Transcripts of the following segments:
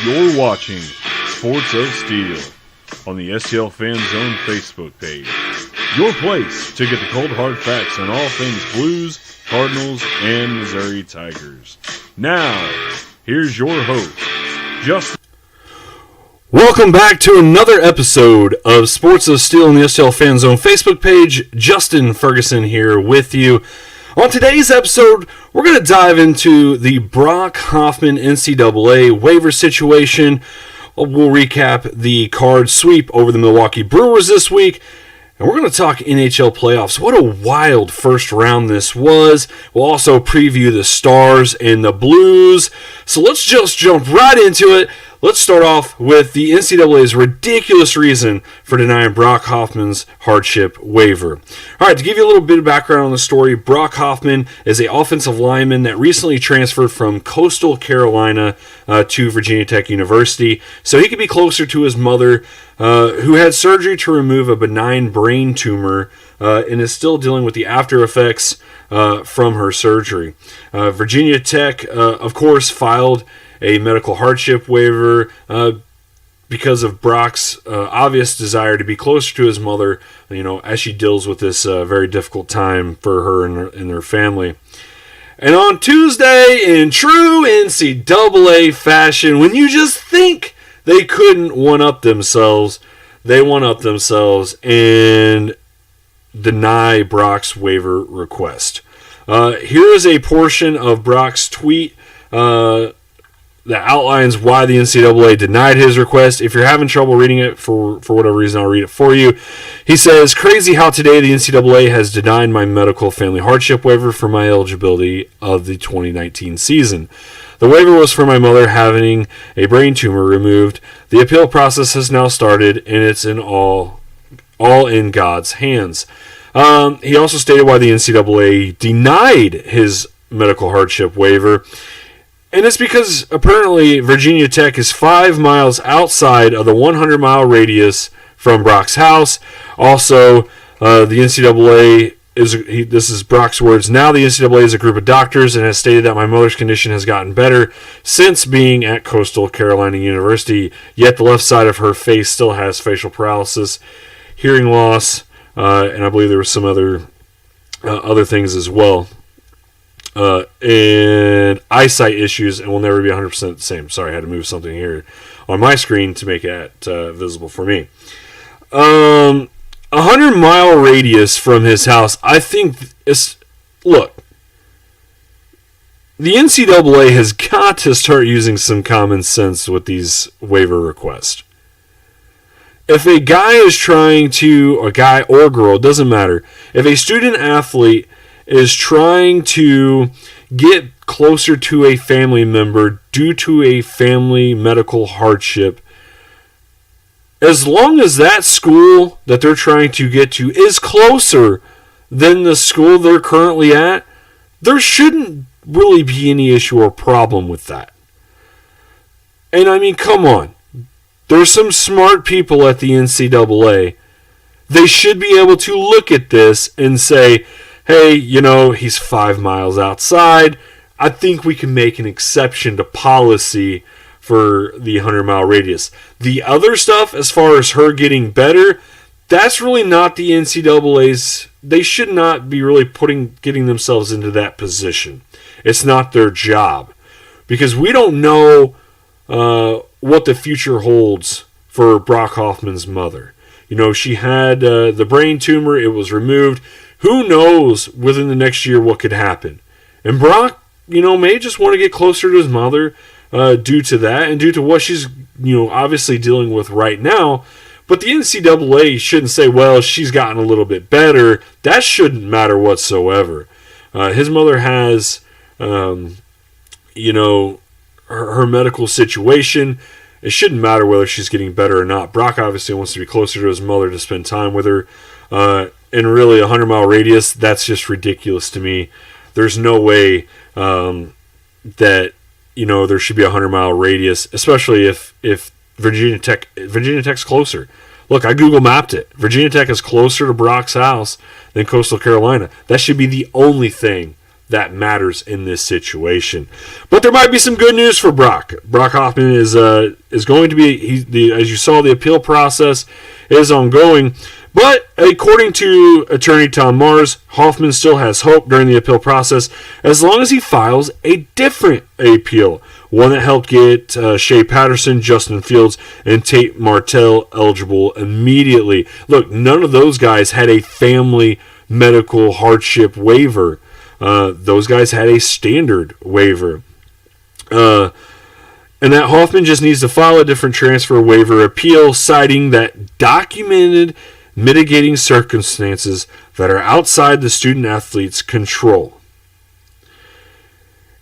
You're watching Sports of Steel on the STL Fan Zone Facebook page. Your place to get the cold hard facts on all things Blues, Cardinals, and Missouri Tigers. Now, here's your host, Justin. Welcome back to another episode of Sports of Steel on the STL Fan Zone Facebook page. Justin Ferguson here with you. On today's episode, we're going to dive into the Brock Hoffman NCAA waiver situation. We'll recap the Card sweep over the Milwaukee Brewers this week. And we're going to talk NHL Playoffs. What a wild first round this was. We'll also preview the Stars and the Blues. So let's just jump right into it. Let's start off with the NCAA's ridiculous reason for denying Brock Hoffman's hardship waiver. All right, to give you a little bit of background on the story, Brock Hoffman is an offensive lineman that recently transferred from Coastal Carolina to Virginia Tech University, so he could be closer to his mother, who had surgery to remove a benign brain tumor and is still dealing with the after effects from her surgery. Virginia Tech, of course, filed a medical hardship waiver because of Brock's obvious desire to be closer to his mother, as she deals with this very difficult time for her and her family. And on Tuesday, in true NCAA fashion, when you just think they couldn't one-up themselves, they one-up themselves and deny Brock's waiver request. Here is a portion of Brock's tweet that outlines why the NCAA denied his request. If you're having trouble reading it for whatever reason, I'll read it for you. He says, "Crazy how today the NCAA has denied my medical family hardship waiver for my eligibility of the 2019 season. The waiver was for my mother having a brain tumor removed. The appeal process has now started, and it's all in God's hands." He also stated why the NCAA denied his medical hardship waiver. And it's because apparently Virginia Tech is 5 miles outside of the 100-mile radius from Brock's house. Also, the NCAA this is Brock's words, "Now the NCAA is a group of doctors and has stated that my mother's condition has gotten better since being at Coastal Carolina University, yet the left side of her face still has facial paralysis, hearing loss, and I believe there were some other things as well. And eyesight issues, and will never be 100% the same." Sorry, I had to move something here on my screen to make it visible for me. 100-mile radius from his house, I think look, the NCAA has got to start using some common sense with these waiver requests. If a guy is trying to, a guy or girl, it doesn't matter, if a student athlete is trying to get closer to a family member due to a family medical hardship, as long as that school that they're trying to get to is closer than the school they're currently at, there shouldn't really be any issue or problem with that. And I mean, come on. There's some smart people at the NCAA. They should be able to look at this and say, hey, he's 5 miles outside. I think we can make an exception to policy for the 100-mile radius. The other stuff, as far as her getting better, that's really not the NCAA's. They should not be really getting themselves into that position. It's not their job. Because we don't know what the future holds for Brock Hoffman's mother. She had the brain tumor. It was removed. Who knows within the next year what could happen? And Brock, may just want to get closer to his mother due to that and due to what she's, obviously dealing with right now. But the NCAA shouldn't say, well, she's gotten a little bit better. That shouldn't matter whatsoever. His mother has, her medical situation. It shouldn't matter whether she's getting better or not. Brock obviously wants to be closer to his mother to spend time with her. And really, 100-mile radius, that's just ridiculous to me. There's no way that, there should be a 100-mile radius, especially if Virginia Tech's closer. Look, I Google mapped it. Virginia Tech is closer to Brock's house than Coastal Carolina. That should be the only thing that matters in this situation. But there might be some good news for Brock. Brock Hoffman is going to be, as you saw, the appeal process is ongoing. But according to attorney Tom Mars, Hoffman still has hope during the appeal process as long as he files a different appeal, one that helped get Shea Patterson, Justin Fields, and Tate Martell eligible immediately. Look, none of those guys had a family medical hardship waiver. Those guys had a standard waiver. And that Hoffman just needs to file a different transfer waiver appeal, citing that documented mitigating circumstances that are outside the student-athlete's control.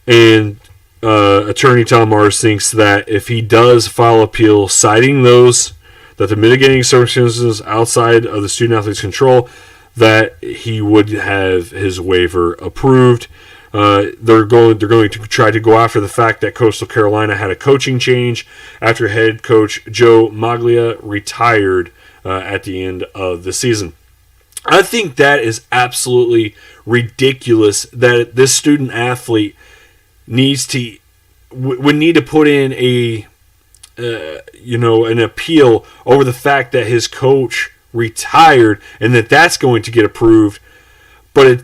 And attorney Tom Mars thinks that if he does file appeal citing those, that the mitigating circumstances outside of the student-athlete's control, that he would have his waiver approved. They're going to try to go after the fact that Coastal Carolina had a coaching change after head coach Joe Maglia retired at the end of the season. I think that is absolutely ridiculous that this student athlete would need to put in an appeal over the fact that his coach retired and that's going to get approved. But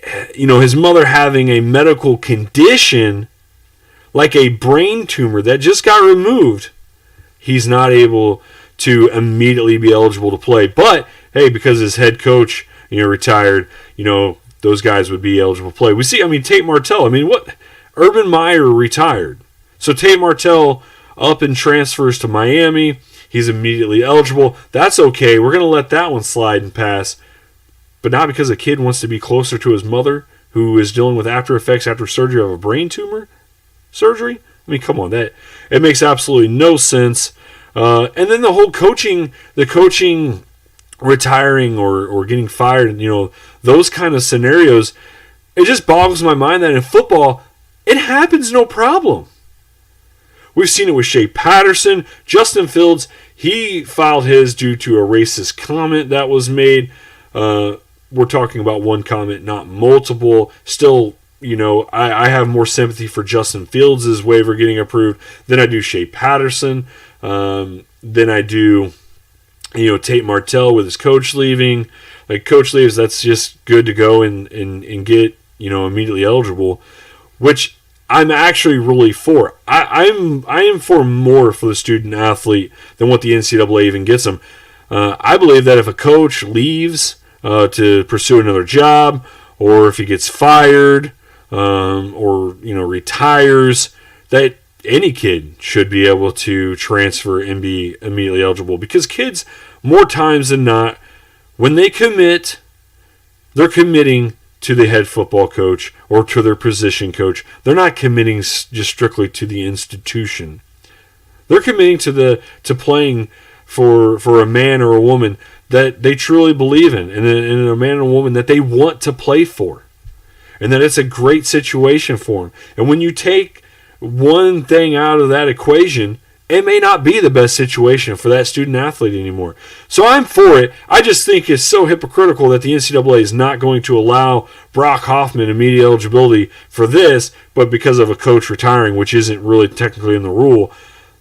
his mother having a medical condition like a brain tumor that just got removed, he's not able to immediately be eligible to play. But hey, because his head coach retired, those guys would be eligible to play. We see, Tate Martell. Urban Meyer retired, so Tate Martell up and transfers to Miami. He's immediately eligible. That's okay. We're going to let that one slide and pass. But not because a kid wants to be closer to his mother, who is dealing with after effects after surgery of a brain tumor surgery. Come on, it makes absolutely no sense. And then the coaching retiring or getting fired, those kind of scenarios, it just boggles my mind that in football, it happens no problem. We've seen it with Shea Patterson. Justin Fields, he filed his due to a racist comment that was made. We're talking about one comment, not multiple. Still, I have more sympathy for Justin Fields' waiver getting approved than I do Shea Patterson. Than I do, Tate Martell with his coach leaving. Like, coach leaves, that's just good to go and get, immediately eligible, which I'm actually really for. I am for more for the student athlete than what the NCAA even gets them. I believe that if a coach leaves to pursue another job, or if he gets fired, or retires, that any kid should be able to transfer and be immediately eligible. Because kids, more times than not, when they commit, they're committing to the head football coach or to their position coach. They're not committing just strictly to the institution. They're committing to playing for a man or a woman that they truly believe in, and a man and a woman that they want to play for, and that it's a great situation for them. And when you take one thing out of that equation, it may not be the best situation for that student athlete anymore. So I'm for it. I just think it's so hypocritical that the NCAA is not going to allow Brock Hoffman immediate eligibility for this, but because of a coach retiring, which isn't really technically in the rule,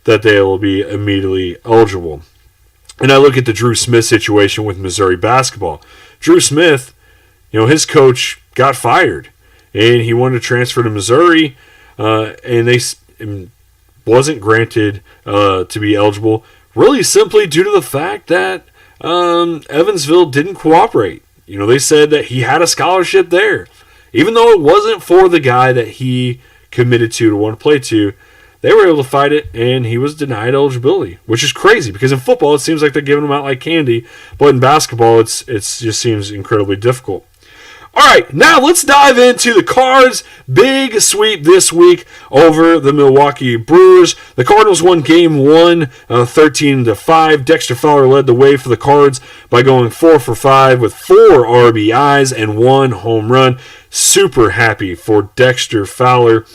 that they will be immediately eligible. And I look at the Drew Smith situation with Missouri basketball. Drew Smith, his coach got fired, and he wanted to transfer to Missouri, and they wasn't granted to be eligible, really simply due to the fact that Evansville didn't cooperate. They said that he had a scholarship there, even though it wasn't for the guy that he committed to want to play to. They were able to fight it, and he was denied eligibility, which is crazy because in football it seems like they're giving him out like candy, but in basketball it just seems incredibly difficult. All right, now let's dive into the Cards' big sweep this week over the Milwaukee Brewers. The Cardinals won Game 1, 13-5. Dexter Fowler led the way for the Cards by going 4 for 5 with 4 RBIs and 1 home run. Super happy for Dexter Fowler.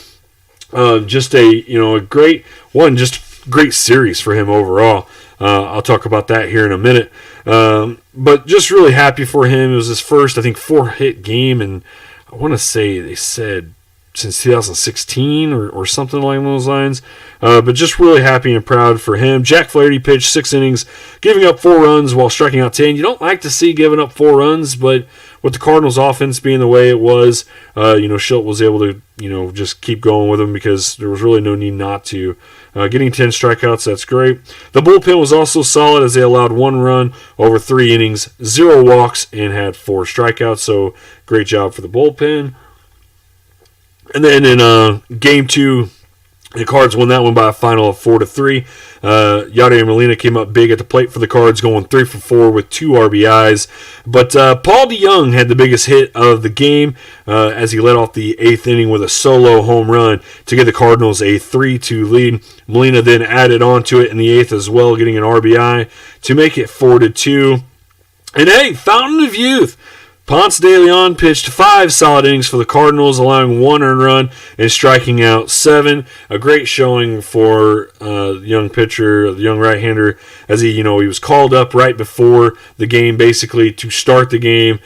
Just a great one, just great series for him overall. I'll talk about that here in a minute. But just really happy for him. It was his first, I think, 4-hit game in I want to say they said since 2016 or something along those lines. But just really happy and proud for him. Jack Flaherty pitched 6 innings, giving up 4 runs while striking out 10. You don't like to see giving up 4 runs, but with the Cardinals' offense being the way it was, Schilt was able to, just keep going with him because there was really no need not to. Getting 10 strikeouts, that's great. The bullpen was also solid as they allowed 1 run over 3 innings, 0 walks, and had 4 strikeouts. So great job for the bullpen. And then in Game 2, the Cards won that one by a final of 4-3. Yadier Molina came up big at the plate for the Cards, going 3 for 4 with 2 RBIs. But Paul DeJong had the biggest hit of the game as he led off the 8th inning with a solo home run to give the Cardinals a 3-2 lead. Molina then added on to it in the 8th as well, getting an RBI to make it 4-2. And hey, Fountain of Youth! Ponce de Leon pitched 5 solid innings for the Cardinals, allowing 1 earned run and striking out 7. A great showing for the young pitcher, the young right-hander, as he was called up right before the game, basically to start the game.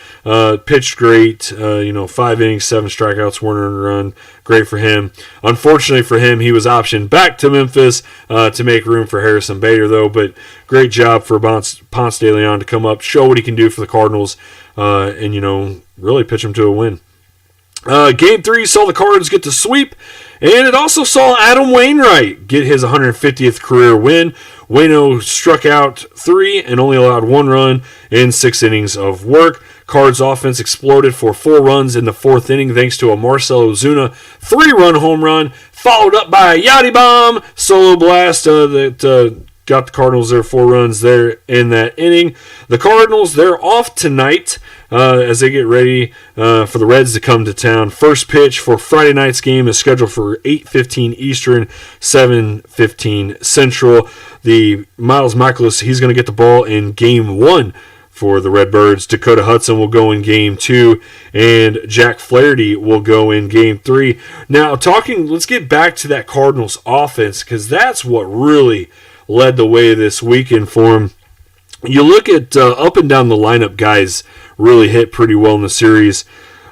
Pitched great, 5 innings, 7 strikeouts, 1 earned run. Great for him. Unfortunately for him, he was optioned back to Memphis to make room for Harrison Bader, though. But great job for Ponce de Leon to come up, show what he can do for the Cardinals. And really pitch him to a win. Game 3 saw the Cards get the sweep, and it also saw Adam Wainwright get his 150th career win. Waino struck out 3 and only allowed 1 run in 6 innings of work. Cards offense exploded for 4 runs in the 4th inning thanks to a Marcell Ozuna 3-run home run, followed up by a Yachty Bomb solo blast that got the Cardinals their 4 runs there in that inning. The Cardinals, they're off tonight as they get ready for the Reds to come to town. First pitch for Friday night's game is scheduled for 8:15 Eastern, 7:15 Central. The Miles Michaelis, he's going to get the ball in Game 1 for the Redbirds. Dakota Hudson will go in Game 2, and Jack Flaherty will go in Game 3. Now, let's get back to that Cardinals offense, because that's what really led the way this weekend for him. You look at up and down the lineup, guys really hit pretty well in the series.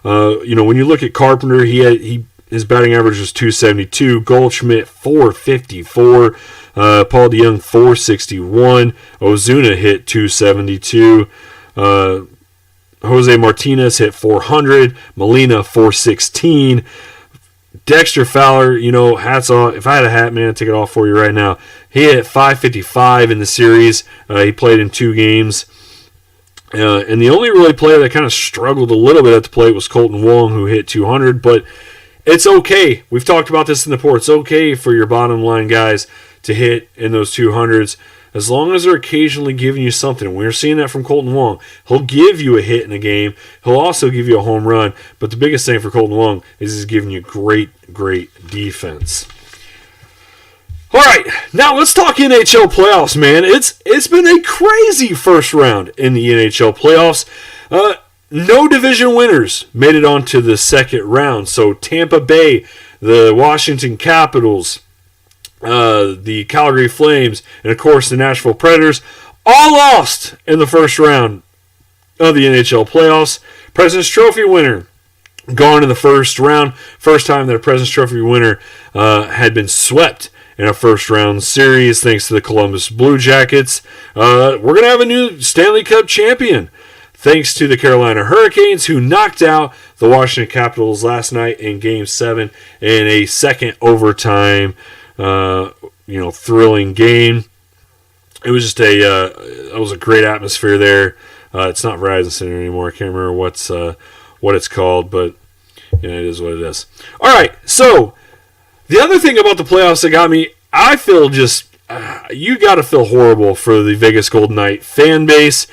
When you look at Carpenter, his batting average was .272. Goldschmidt, .454. Paul DeJong, .461. Ozuna hit .272. Jose Martinez hit .400. Molina, .416. Dexter Fowler, hats off. If I had a hat, man, I'd take it off for you right now. He hit .555 in the series. He played in 2 games. And the only really player that kind of struggled a little bit at the plate was Colton Wong, who hit .200. But it's okay. We've talked about this in the report. It's okay for your bottom line guys to hit in those 200s. As long as they're occasionally giving you something. We're seeing that from Colton Wong. He'll give you a hit in a game. He'll also give you a home run. But the biggest thing for Colton Wong is he's giving you great defense. All right, now let's talk NHL playoffs, man. It's been a crazy first round in the NHL playoffs. No division winners made it onto the second round. So Tampa Bay, the Washington Capitals, the Calgary Flames, and of course the Nashville Predators all lost in the first round of the NHL playoffs. President's Trophy winner gone in the first round. First time that a President's Trophy winner had been swept in a first round series thanks to the Columbus Blue Jackets. We're going to have a new Stanley Cup champion thanks to the Carolina Hurricanes, who knocked out the Washington Capitals last night in Game 7 in a second overtime thrilling game. It was just it was a great atmosphere there. It's not Verizon Center anymore. I can't remember what it's called, but it is what it is. All right, so the other thing about the playoffs that got me, I feel just you got to feel horrible for the Vegas Golden Knight fan base.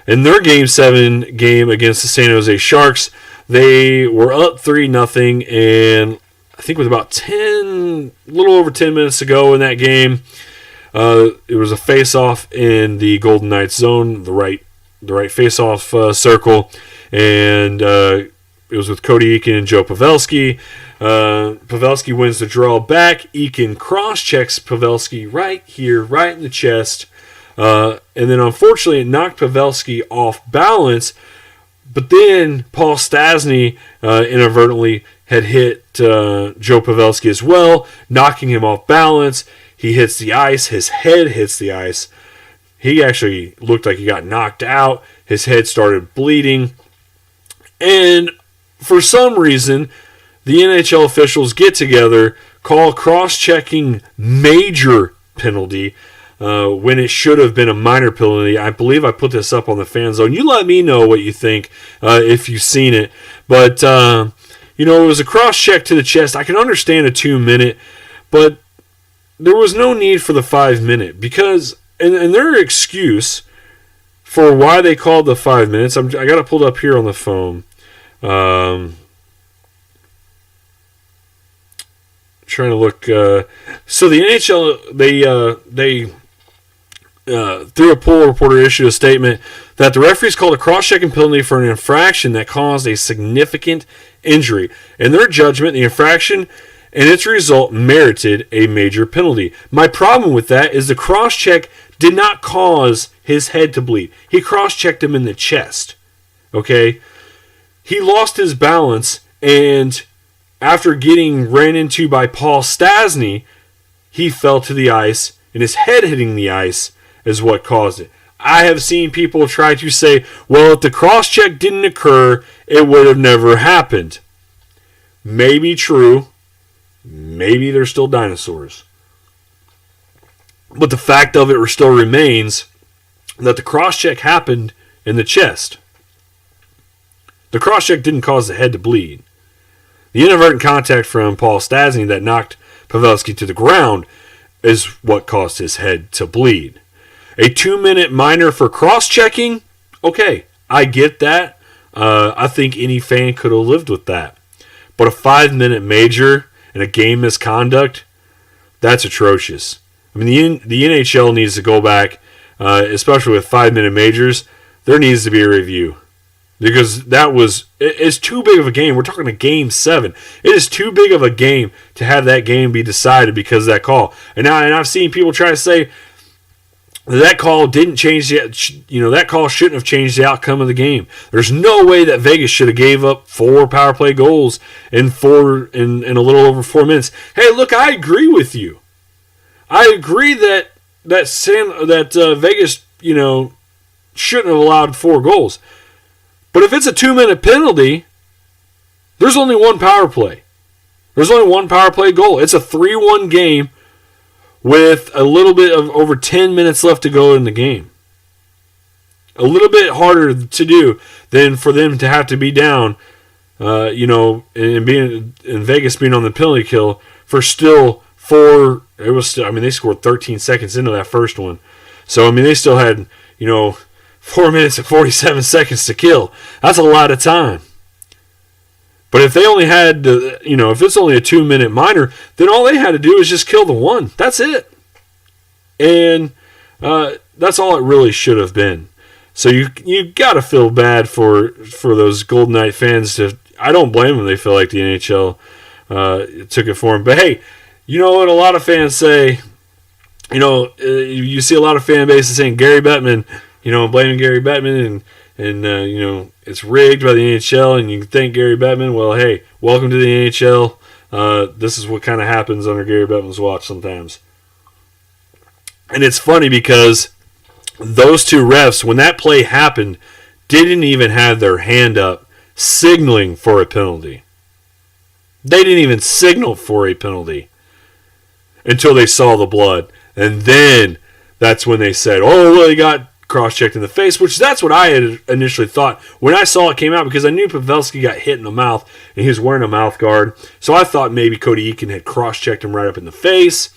In their Game 7 game against the San Jose Sharks, they were up 3-0, and I think with about a little over 10 minutes to go in that game, it was a face-off in the Golden Knights zone, the right face-off circle, and it was with Cody Eakin and Joe Pavelski. Pavelski wins the draw back. Eakin cross-checks Pavelski right here, right in the chest. And then unfortunately it knocked Pavelski off balance, But then Paul Stastny inadvertently had hit Joe Pavelski as well, knocking him off balance. He hits the ice. His head hits the ice. He actually looked like he got knocked out. His head started bleeding. And for some reason, the NHL officials get together, call cross-checking major penalty when it should have been a minor penalty. I believe I put this up on the fan zone. You let me know what you think if you've seen it. But, it was a cross-check to the chest. I can understand a 2-minute, but there was no need for the 5-minute because, and their excuse for why they called the 5 minutes, I got it pulled up here on the phone. Trying to look. So the NHL, they through a poll reporter issued a statement that the referees called a cross-checking penalty for an infraction that caused a significant injury. In their judgment, the infraction and its result merited a major penalty. My problem with that is the cross-check did not cause his head to bleed. He cross-checked him in the chest. Okay? He lost his balance, and after getting ran into by Paul Stastny, he fell to the ice, and his head hitting the ice is what caused it. I have seen people try to say, well, if the cross-check didn't occur, it would have never happened. Maybe true. Maybe they're still dinosaurs. But the fact of it still remains that the cross-check happened in the chest. The cross-check didn't cause the head to bleed. The inadvertent contact from Paul Stastny that knocked Pavelski to the ground is what caused his head to bleed. A 2-minute minor for cross-checking? Okay, I get that. I think any fan could have lived with that. But a 5-minute major and a game misconduct, that's atrocious. I mean, the NHL needs to go back, especially with 5-minute majors. There needs to be a review. Because it's too big of a game. We're talking a game 7. It is too big of a game to have that game be decided because of that call. And I've seen people try to say that call didn't change that call shouldn't have changed the outcome of the game. There's no way that Vegas should have gave up 4 power play goals in a little over 4 minutes. Hey, look, I agree with you. I agree that Vegas, shouldn't have allowed 4 goals. But if it's a 2-minute penalty, there's only 1 power play. There's only 1 power play goal. It's a 3-1 game with a little bit of over 10 minutes left to go in the game. A little bit harder to do than for them to have to be down, and being in Vegas being on the penalty kill for still 4. They scored 13 seconds into that first one. So, they still had, 4 minutes and 47 seconds to kill. That's a lot of time. But if they only had, if it's only a 2-minute minor, then all they had to do is just kill the 1. That's it. And that's all it really should have been. So you got to feel bad for those Golden Knight fans. I don't blame them. They feel like the NHL took it for them. But hey, you know what a lot of fans say? You see a lot of fan bases saying Gary Bettman, blaming Gary Bettman and it's rigged by the NHL, and you thank Gary Bettman. Well, hey, welcome to the NHL. This is what kind of happens under Gary Bettman's watch sometimes. And it's funny because those 2 refs, when that play happened, didn't even have their hand up signaling for a penalty. They didn't even signal for a penalty until they saw the blood. And then that's when they said, oh, well, he got cross-checked in the face, which that's what I had initially thought when I saw it came out, because I knew Pavelski got hit in the mouth and he was wearing a mouth guard. So I thought maybe Cody Eakin had cross-checked him right up in the face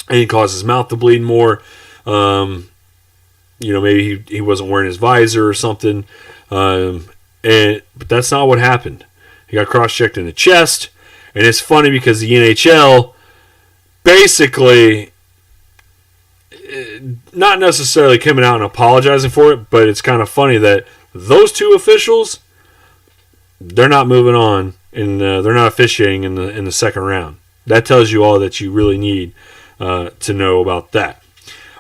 and he caused his mouth to bleed more. Maybe he wasn't wearing his visor or something. But that's not what happened. He got cross-checked in the chest. And it's funny because the NHL basically, not necessarily coming out and apologizing for it, but it's kind of funny that those 2 officials, they're not moving on, and they're not officiating in the second round. That tells you all that you really need to know about that.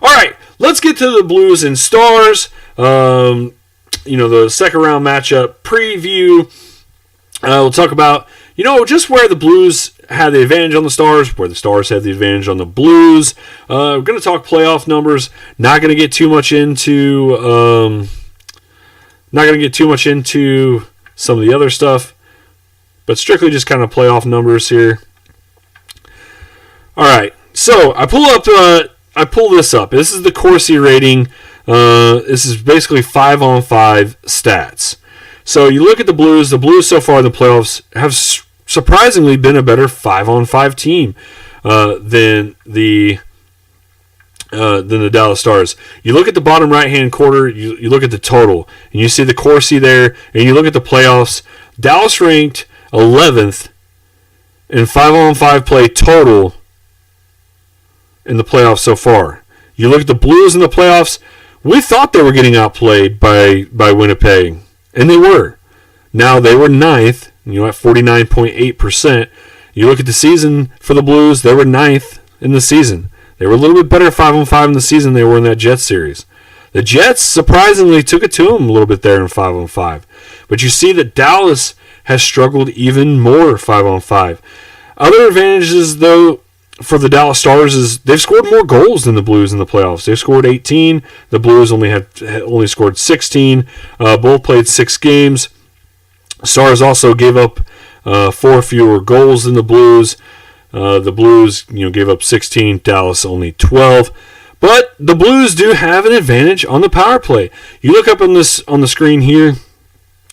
All right, let's get to the Blues and Stars. the second round matchup preview. We'll talk about, just where the Blues had the advantage on the Stars, where the Stars had the advantage on the Blues. We're going to talk playoff numbers. Not going to get too much into some of the other stuff, but strictly just kind of playoff numbers here. All right, so I pull this up. This is the Corsi rating. This is basically 5-on-5 stats. So you look at the Blues. The Blues so far in the playoffs have surprisingly been a better 5-on-5 team than the Dallas Stars. You look at the bottom right-hand quarter. You look at the total, and you see the Corsi there. And you look at the playoffs. Dallas ranked 11th in 5-on-5 play total in the playoffs so far. You look at the Blues in the playoffs. We thought they were getting outplayed by Winnipeg. And they were. Now they were 9th, at 49.8%. You look at the season for the Blues, they were 9th in the season. They were a little bit better 5-on-5 in the season than they were in that Jets series. The Jets surprisingly took it to them a little bit there in 5-on-5. But you see that Dallas has struggled even more 5-on-5. Other advantages, though, for the Dallas Stars is they've scored more goals than the Blues in the playoffs. They've scored 18. The Blues only scored 16. Both played 6 games. Stars also gave up 4 fewer goals than the Blues. The Blues, gave up 16. Dallas only 12. But the Blues do have an advantage on the power play. You look up on the screen here,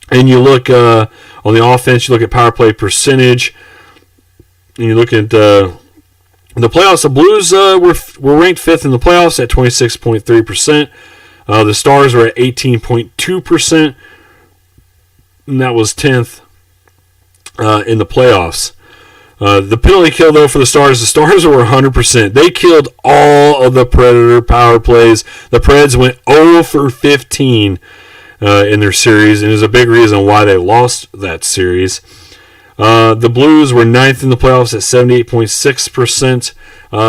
and you look on the offense. You look at power play percentage, and you look at the playoffs. The Blues were ranked 5th in the playoffs at 26.3%. The Stars were at 18.2%, and that was 10th in the playoffs. The penalty kill, though, for the Stars were 100%. They killed all of the Predator power plays. The Preds went 0 for 15 in their series, and is a big reason why they lost that series. The Blues were 9th in the playoffs at 78.6%.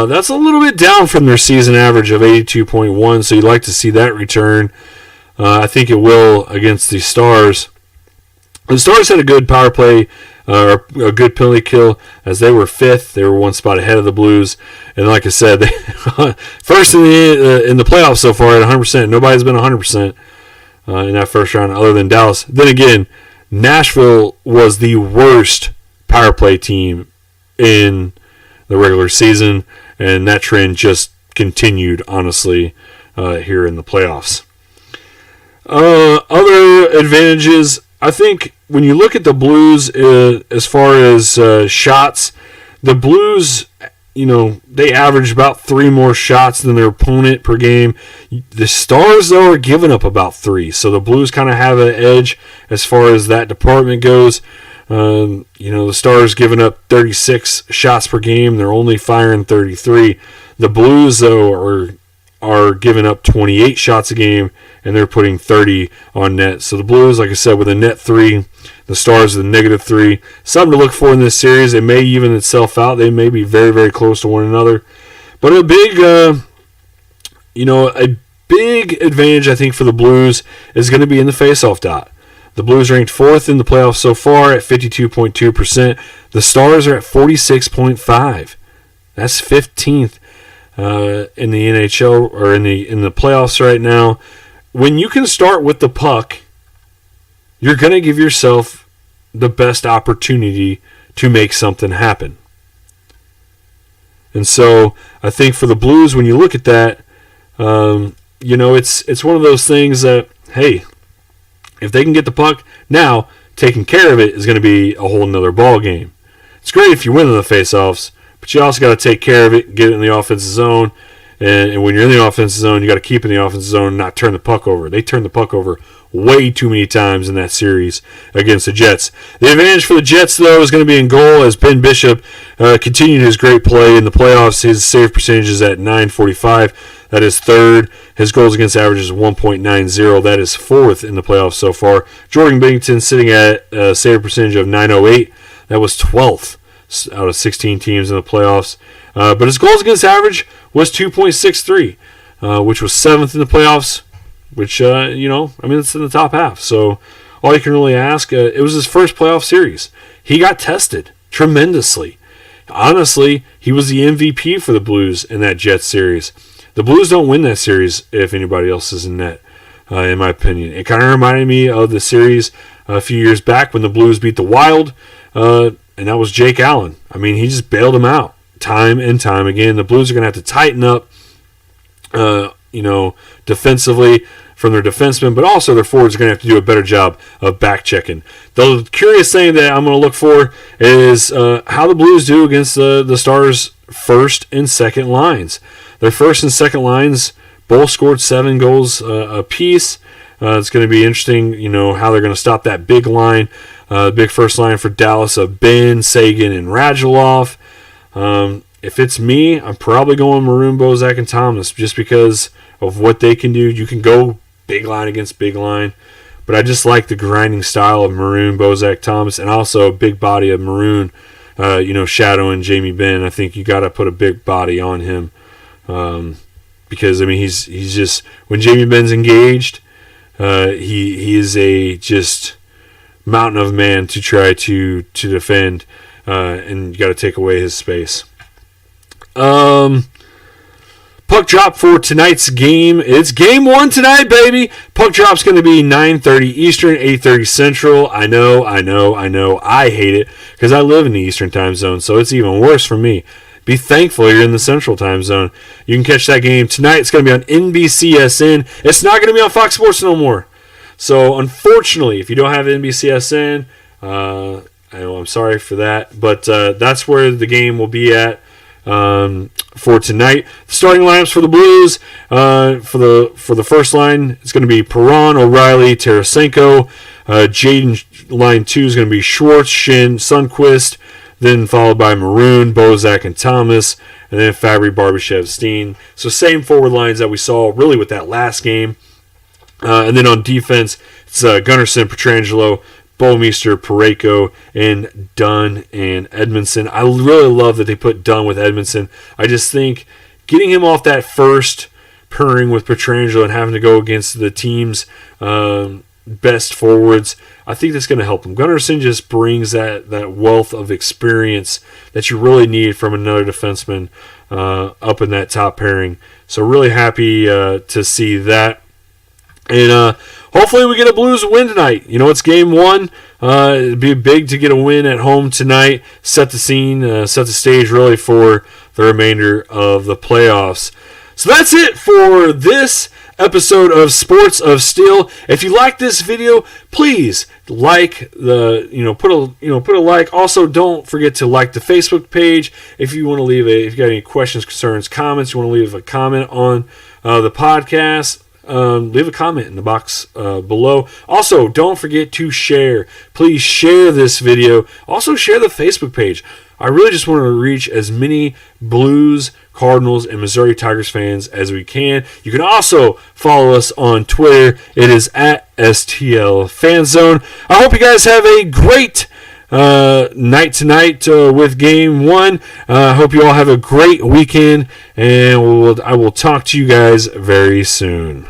That's a little bit down from their season average of 82.1%, so you'd like to see that return. I think it will against the Stars. The Stars had a good power play, or a good penalty kill, as they were 5th. They were one spot ahead of the Blues. And like I said, they first in the playoffs so far at 100%. Nobody's been 100% in that first round other than Dallas. Then again, Nashville was the worst power play team in the regular season, and that trend just continued, honestly, here in the playoffs. Other advantages, I think when you look at the Blues as far as shots, the Blues, they average about 3 more shots than their opponent per game. The Stars, though, are giving up about 3. So the Blues kind of have an edge as far as that department goes. The Stars giving up 36 shots per game. They're only firing 33. The Blues, though, are giving up 28 shots a game, and they're putting 30 on net. So the Blues, like I said, with a net 3. The Stars with a negative 3. Something to look for in this series. It may even itself out. They may be very, very close to one another. But a big advantage, I think, for the Blues is going to be in the faceoff dot. The Blues ranked 4th in the playoffs so far at 52.2%. The Stars are at 46.5%. That's 15th in the NHL, or in the playoffs right now. When you can start with the puck, you're going to give yourself the best opportunity to make something happen. And so I think for the Blues, when you look at that, it's one of those things that, hey, if they can get the puck, now taking care of it is going to be a whole nother ball game. It's great if you win in the faceoffs, but you also got to take care of it, get it in the offensive zone. And when you're in the offensive zone, you got to keep in the offensive zone and not turn the puck over. They turned the puck over way too many times in that series against the Jets. The advantage for the Jets, though, is going to be in goal as Ben Bishop continued his great play in the playoffs. His save percentage is at .945. That is 3rd. His goals against average is 1.90. That is 4th in the playoffs so far. Jordan Binnington sitting at a save percentage of .908. That was 12th out of 16 teams in the playoffs. But his goals against average was 2.63, which was 7th in the playoffs. which, it's in the top half. So all you can really ask, it was his first playoff series. He got tested tremendously. Honestly, he was the MVP for the Blues in that Jets series. The Blues don't win that series if anybody else is in net, in my opinion. It kind of reminded me of the series a few years back when the Blues beat the Wild, and that was Jake Allen. I mean, he just bailed them out time and time again. The Blues are going to have to tighten up, defensively from their defensemen, but also their forwards are going to have to do a better job of back checking. The curious thing that I'm going to look for is how the Blues do against the Stars' first and second lines. Their first and second lines both scored 7 goals apiece. It's going to be interesting, how they're going to stop that big line, big first line for Dallas of Ben, Sagan, and Radulov. If it's me, I'm probably going Maroon, Bozak, and Thomas just because of what they can do. You can go big line against big line, but I just like the grinding style of Maroon, Bozak, Thomas, and also a big body of Maroon, shadowing Jamie Benn. I think you got to put a big body on him because, he's just, when Jamie Benn's engaged, he is a just mountain of man to try to defend, and you got to take away his space. Puck drop for tonight's game. It's game 1 tonight, baby. Puck drop's going to be 9:30 Eastern, 8:30 Central. I know. I hate it because I live in the Eastern time zone, so it's even worse for me. Be thankful you're in the Central time zone. You can catch that game tonight. It's going to be on NBCSN. It's not going to be on Fox Sports no more. So, unfortunately, if you don't have NBCSN, I'm sorry for that, but that's where the game will be at. For tonight, the starting lineups for the Blues, for the first line, it's going to be Perron, O'Reilly, Tarasenko. Jaden line 2 is going to be Schwartz, Shin, Sundqvist, then followed by Maroon, Bozak, and Thomas, and then Fabry, Barbashev, Steen. So same forward lines that we saw really with that last game. And then on defense, it's Gunnarsson, Pietrangelo, Bouwmeester, Parayko, and Dunn and Edmondson. I really love that they put Dunn with Edmondson. I just think getting him off that first pairing with Pietrangelo and having to go against the team's best forwards, I think that's going to help him. Gunnarsson just brings that wealth of experience that you really need from another defenseman up in that top pairing. So really happy to see that. And hopefully we get a Blues win tonight. It's game 1. It'd be big to get a win at home tonight. Set the scene, set the stage really for the remainder of the playoffs. So that's it for this episode of Sports of Steel. If you like this video, please like put a like. Also, don't forget to like the Facebook page. If you want to if you got any questions, concerns, comments, you want to leave a comment on the podcast. Leave a comment in the box below. Also, don't forget to share. Please share this video. Also, share the Facebook page. I really just want to reach as many Blues, Cardinals, and Missouri Tigers fans as we can. You can also follow us on Twitter. It is at STL Fanzone. I hope you guys have a great night tonight with game 1. I hope you all have a great weekend, and I will talk to you guys very soon.